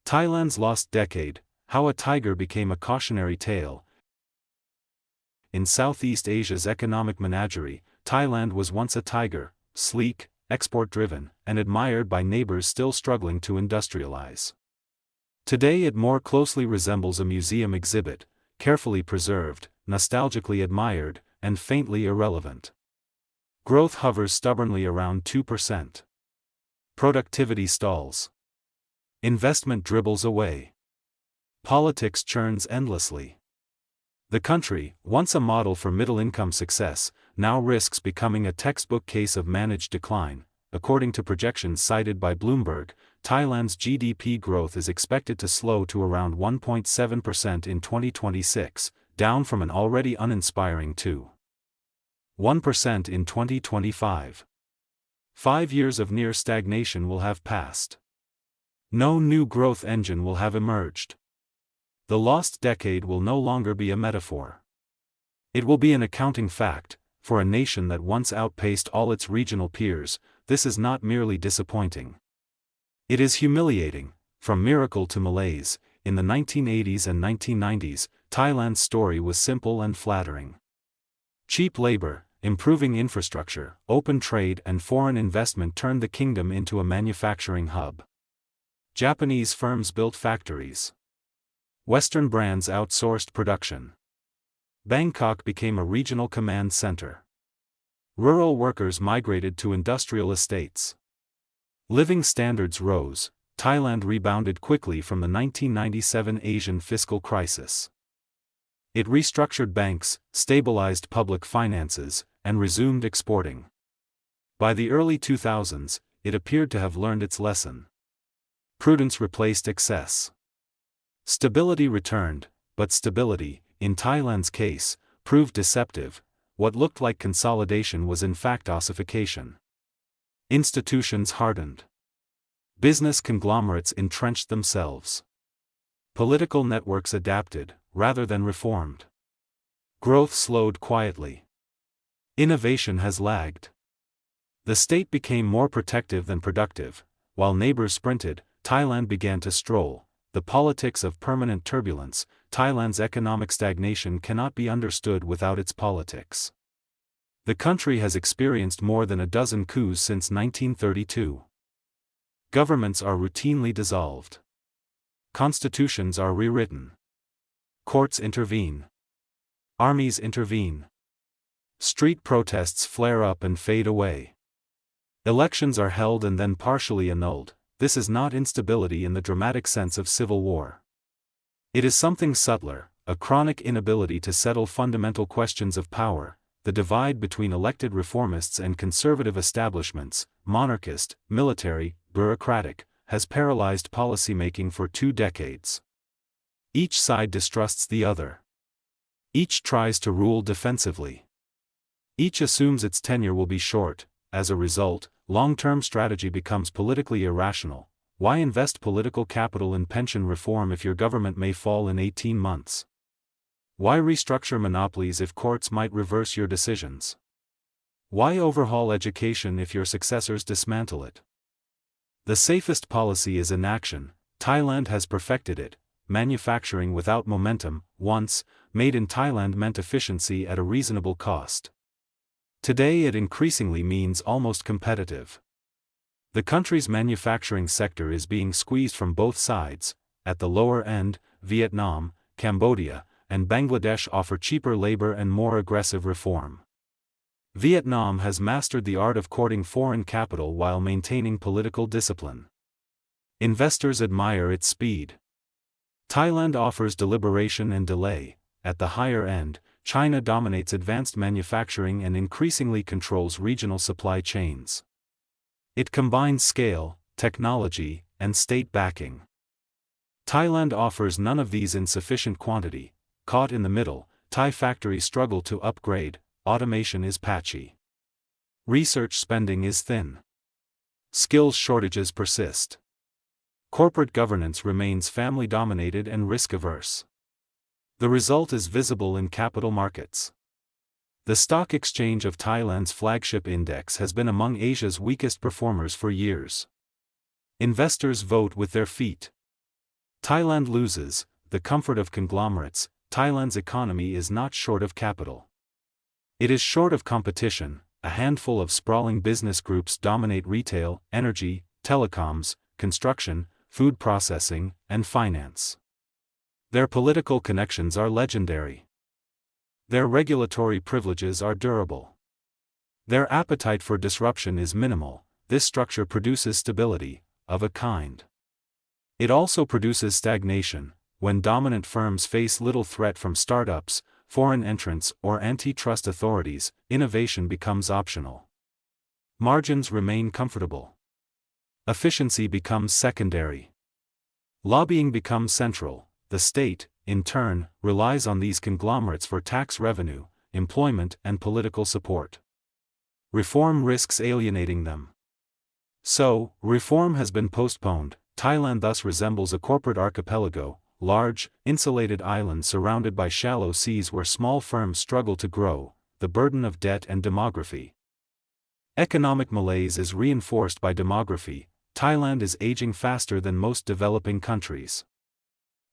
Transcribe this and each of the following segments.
Thailand's Lost Decade, How a Tiger Became a Cautionary Tale. In Southeast Asia's economic menagerie, Thailand was once a tiger, sleek, export-driven, and admired by neighbors still struggling to industrialize. Today it more closely resembles a museum exhibit, carefully preserved, nostalgically admired, and faintly irrelevant. Growth hovers stubbornly around 2%. Productivity stalls. Investment dribbles away. Politics churns endlessly. The country, once a model for middle-income success, now risks becoming a textbook case of managed decline. According to projections cited by Bloomberg, Thailand's GDP growth is expected to slow to around 1.7% in 2026, down from an already uninspiring 2.1% in 2025. 5 years of near stagnation will have passed. No new growth engine will have emerged. The lost decade will no longer be a metaphor. It will be an accounting fact. For a nation that once outpaced all its regional peers, this is not merely disappointing. It is humiliating. From miracle to malaise, in the 1980s and 1990s, Thailand's story was simple and flattering. Cheap labor, improving infrastructure, open trade and foreign investment turned the kingdom into a manufacturing hub. Japanese firms built factories. Western brands outsourced production. Bangkok became a regional command center. Rural workers migrated to industrial estates. Living standards rose. Thailand rebounded quickly from the 1997 Asian fiscal crisis. It restructured banks, stabilized public finances, and resumed exporting. By the early 2000s, it appeared to have learned its lesson. Prudence replaced excess. Stability returned, but stability, in Thailand's case, proved deceptive. What looked like consolidation was in fact ossification. Institutions hardened. Business conglomerates entrenched themselves. Political networks adapted, rather than reformed. Growth slowed quietly. Innovation has lagged. The state became more protective than productive. While neighbors sprinted, Thailand began to stroll. The politics of permanent turbulence. Thailand's economic stagnation cannot be understood without its politics. The country has experienced more than a dozen coups since 1932. Governments are routinely dissolved. Constitutions are rewritten. Courts intervene. Armies intervene. Street protests flare up and fade away. Elections are held and then partially annulled. This is not instability in the dramatic sense of civil war. It is something subtler, a chronic inability to settle fundamental questions of power. The divide between elected reformists and conservative establishments, monarchist, military, bureaucratic, has paralyzed policymaking for 2 decades. Each side distrusts the other. Each tries to rule defensively. Each assumes its tenure will be short. As a result, long-term strategy becomes politically irrational. Why invest political capital in pension reform if your government may fall in 18 months? Why restructure monopolies if courts might reverse your decisions? Why overhaul education if your successors dismantle it? The safest policy is inaction. Thailand has perfected it. Manufacturing without momentum, once, made in Thailand meant efficiency at a reasonable cost. Today it increasingly means almost competitive. The country's manufacturing sector is being squeezed from both sides. At the lower end, Vietnam, Cambodia, and Bangladesh offer cheaper labor and more aggressive reform. Vietnam has mastered the art of courting foreign capital while maintaining political discipline. Investors admire its speed. Thailand offers deliberation and delay. At the higher end, China dominates advanced manufacturing and increasingly controls regional supply chains. It combines scale, technology, and state backing. Thailand offers none of these in sufficient quantity. Caught in the middle, Thai factories struggle to upgrade. Automation is patchy. Research spending is thin. Skills shortages persist. Corporate governance remains family-dominated and risk-averse. The result is visible in capital markets. The stock exchange of Thailand's flagship index has been among Asia's weakest performers for years. Investors vote with their feet. Thailand loses the comfort of conglomerates. Thailand's economy is not short of capital. It is short of competition. A handful of sprawling business groups dominate retail, energy, telecoms, construction, food processing, and finance. Their political connections are legendary. Their regulatory privileges are durable. Their appetite for disruption is minimal. This structure produces stability, of a kind. It also produces stagnation. When dominant firms face little threat from startups, foreign entrants, or antitrust authorities, innovation becomes optional. Margins remain comfortable. Efficiency becomes secondary. Lobbying becomes central. The state, in turn, relies on these conglomerates for tax revenue, employment, and political support. Reform risks alienating them. So, reform has been postponed. Thailand thus resembles a corporate archipelago, large, insulated islands surrounded by shallow seas where small firms struggle to grow, the burden of debt and demography. Economic malaise is reinforced by demography. Thailand is aging faster than most developing countries.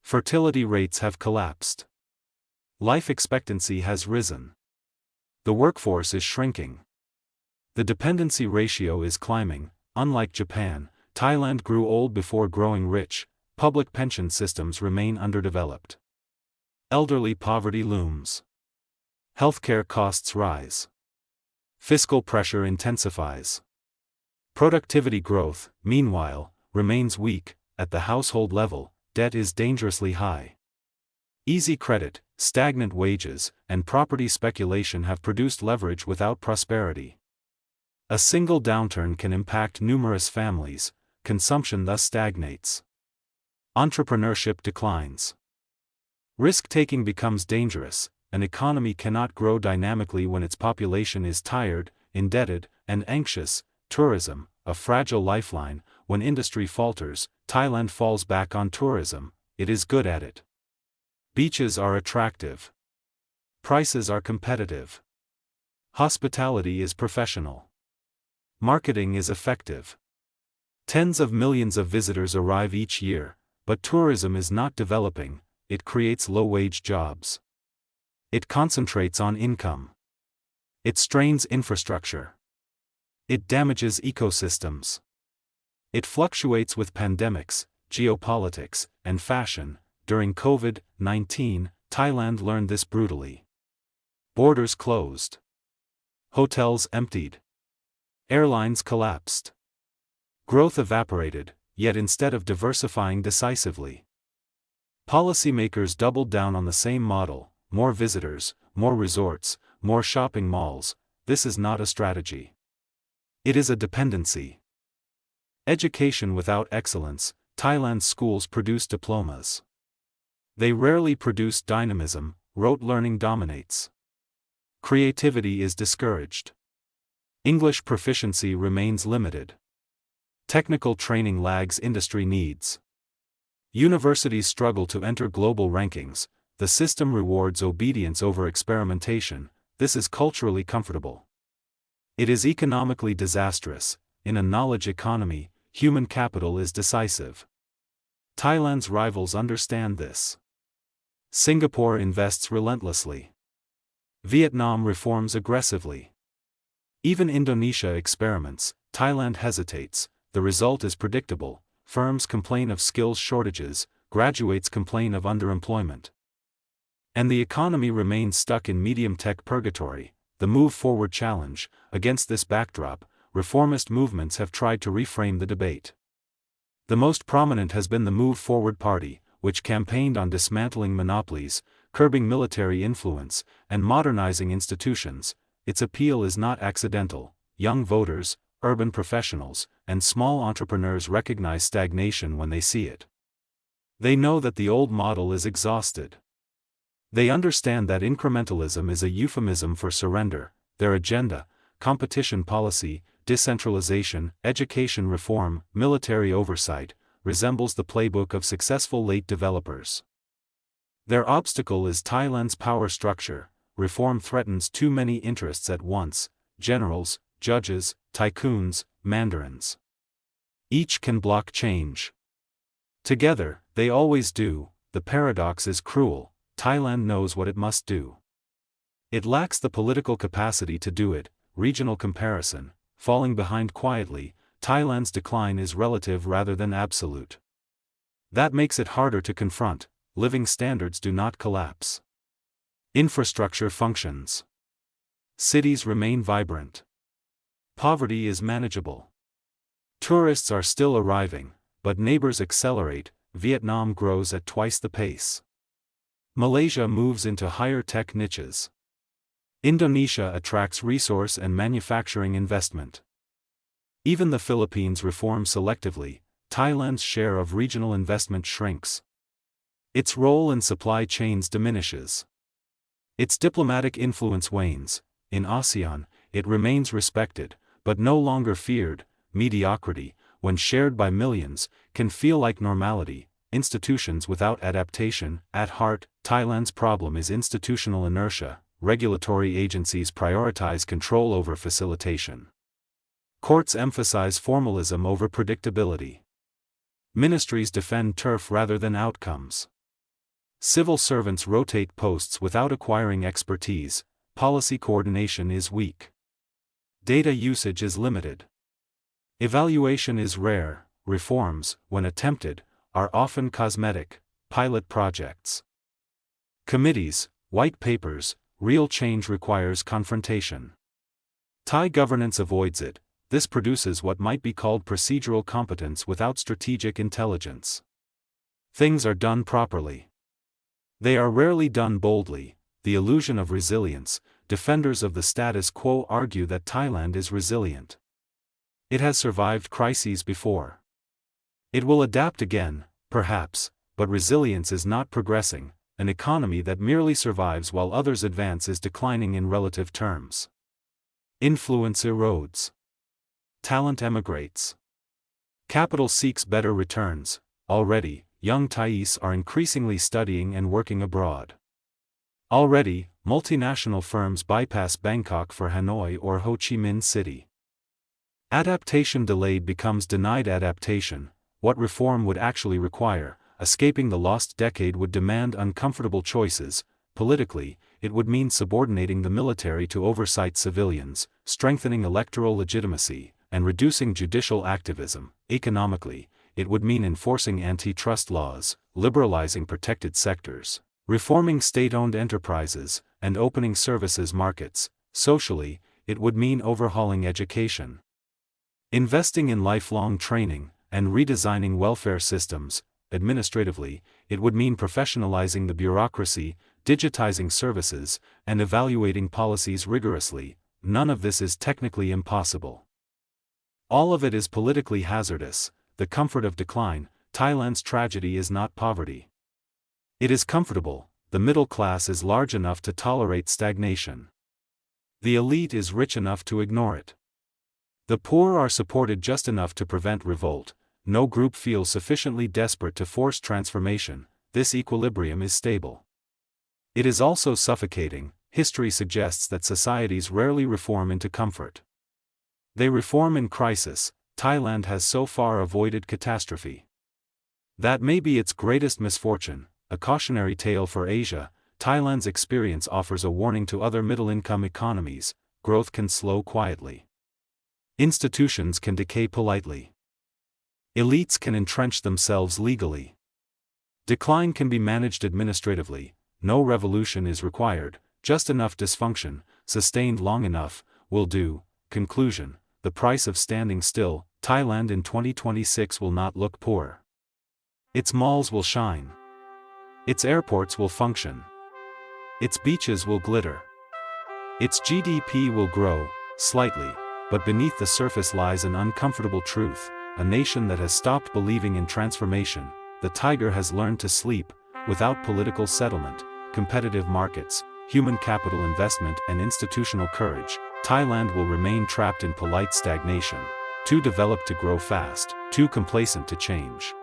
Fertility rates have collapsed. Life expectancy has risen. The workforce is shrinking. The dependency ratio is climbing. Unlike Japan, Thailand grew old before growing rich. Public pension systems remain underdeveloped. Elderly poverty looms. Healthcare costs rise. Fiscal pressure intensifies. Productivity growth, meanwhile, remains weak. At the household level, debt is dangerously high. Easy credit, stagnant wages, and property speculation have produced leverage without prosperity. A single downturn can impact numerous families. Consumption thus stagnates. Entrepreneurship declines. Risk-taking becomes dangerous. An economy cannot grow dynamically when its population is tired, indebted, and anxious. Tourism, a fragile lifeline, when industry falters, Thailand falls back on tourism. It is good at it. Beaches are attractive. Prices are competitive. Hospitality is professional. Marketing is effective. Tens of millions of visitors arrive each year, but tourism is not developing. It creates low-wage jobs. It concentrates on income. It strains infrastructure. It damages ecosystems. It fluctuates with pandemics, geopolitics, and fashion. During COVID-19, Thailand learned this brutally. Borders closed. Hotels emptied. Airlines collapsed. Growth evaporated, yet instead of diversifying decisively, policymakers doubled down on the same model: more visitors, more resorts, more shopping malls. This is not a strategy. It is a dependency. Education without excellence. Thailand's schools produce diplomas. They rarely produce dynamism. Rote learning dominates. Creativity is discouraged. English proficiency remains limited. Technical training lags industry needs. Universities struggle to enter global rankings. The system rewards obedience over experimentation. This is culturally comfortable. It is economically disastrous. In a knowledge economy, human capital is decisive. Thailand's rivals understand this. Singapore invests relentlessly. Vietnam reforms aggressively. Even Indonesia experiments. Thailand hesitates. The result is predictable. Firms complain of skills shortages, graduates complain of underemployment. And the economy remains stuck in medium-tech purgatory. The Move Forward challenge. Against this backdrop, reformist movements have tried to reframe the debate. The most prominent has been the Move Forward Party, which campaigned on dismantling monopolies, curbing military influence, and modernizing institutions. Its appeal is not accidental. Young voters, urban professionals, and small entrepreneurs recognize stagnation when they see it. They know that the old model is exhausted. They understand that incrementalism is a euphemism for surrender. Their agenda: competition policy, decentralization, education reform, military oversight, resembles the playbook of successful late developers. Their obstacle is Thailand's power structure. Reform threatens too many interests at once: generals, judges, tycoons, mandarins. Each can block change. Together, they always do. The paradox is cruel. Thailand knows what it must do. It lacks the political capacity to do it. Regional comparison, falling behind quietly. Thailand's decline is relative rather than absolute. That makes it harder to confront. Living standards do not collapse. Infrastructure functions. Cities remain vibrant. Poverty is manageable. Tourists are still arriving, but neighbors accelerate. Vietnam grows at twice the pace. Malaysia moves into higher tech niches. Indonesia attracts resource and manufacturing investment. Even the Philippines reform selectively. Thailand's share of regional investment shrinks. Its role in supply chains diminishes. Its diplomatic influence wanes. In ASEAN, it remains respected, but no longer feared. Mediocrity, when shared by millions, can feel like normality. Institutions without adaptation. At heart, Thailand's problem is institutional inertia. Regulatory agencies prioritize control over facilitation. Courts emphasize formalism over predictability. Ministries defend turf rather than outcomes. Civil servants rotate posts without acquiring expertise. Policy coordination is weak. Data usage is limited. Evaluation is rare. Reforms, when attempted, are often cosmetic, pilot projects. Committees, white papers. Real change requires confrontation. Thai governance avoids it. This produces what might be called procedural competence without strategic intelligence. Things are done properly. They are rarely done boldly. The illusion of resilience. Defenders of the status quo argue that Thailand is resilient. It has survived crises before. It will adapt again, perhaps, but resilience is not progressing. An economy that merely survives while others advance is declining in relative terms. Influence erodes. Talent emigrates. Capital seeks better returns. Already, young Thais are increasingly studying and working abroad. Already, multinational firms bypass Bangkok for Hanoi or Ho Chi Minh City. Adaptation delayed becomes denied adaptation. What reform would actually require? Escaping the lost decade would demand uncomfortable choices. Politically, it would mean subordinating the military to oversight civilians, strengthening electoral legitimacy, and reducing judicial activism. Economically, it would mean enforcing antitrust laws, liberalizing protected sectors, reforming state-owned enterprises, and opening services markets. Socially, it would mean overhauling education, investing in lifelong training, and redesigning welfare systems. Administratively, it would mean professionalizing the bureaucracy, digitizing services, and evaluating policies rigorously. None of this is technically impossible. All of it is politically hazardous. The comfort of decline. Thailand's tragedy is not poverty. It is comfortable. The middle class is large enough to tolerate stagnation. The elite is rich enough to ignore it. The poor are supported just enough to prevent revolt. No group feels sufficiently desperate to force transformation. This equilibrium is stable. It is also suffocating. History suggests that societies rarely reform into comfort. They reform in crisis. Thailand has so far avoided catastrophe. That may be its greatest misfortune. A cautionary tale for Asia. Thailand's experience offers a warning to other middle-income economies. Growth can slow quietly. Institutions can decay politely. Elites can entrench themselves legally. Decline can be managed administratively. No revolution is required, just enough dysfunction, sustained long enough, will do. Conclusion: the price of standing still. Thailand in 2026 will not look poor. Its malls will shine. Its airports will function. Its beaches will glitter. Its GDP will grow, slightly, but beneath the surface lies an uncomfortable truth. A nation that has stopped believing in transformation. The tiger has learned to sleep. Without political settlement, competitive markets, human capital investment and institutional courage, Thailand will remain trapped in polite stagnation. Too developed to grow fast, too complacent to change.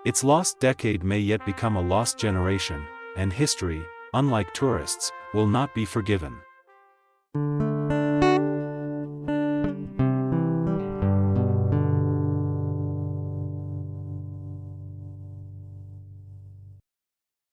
Its lost decade may yet become a lost generation, and history, unlike tourists, will not be forgiven.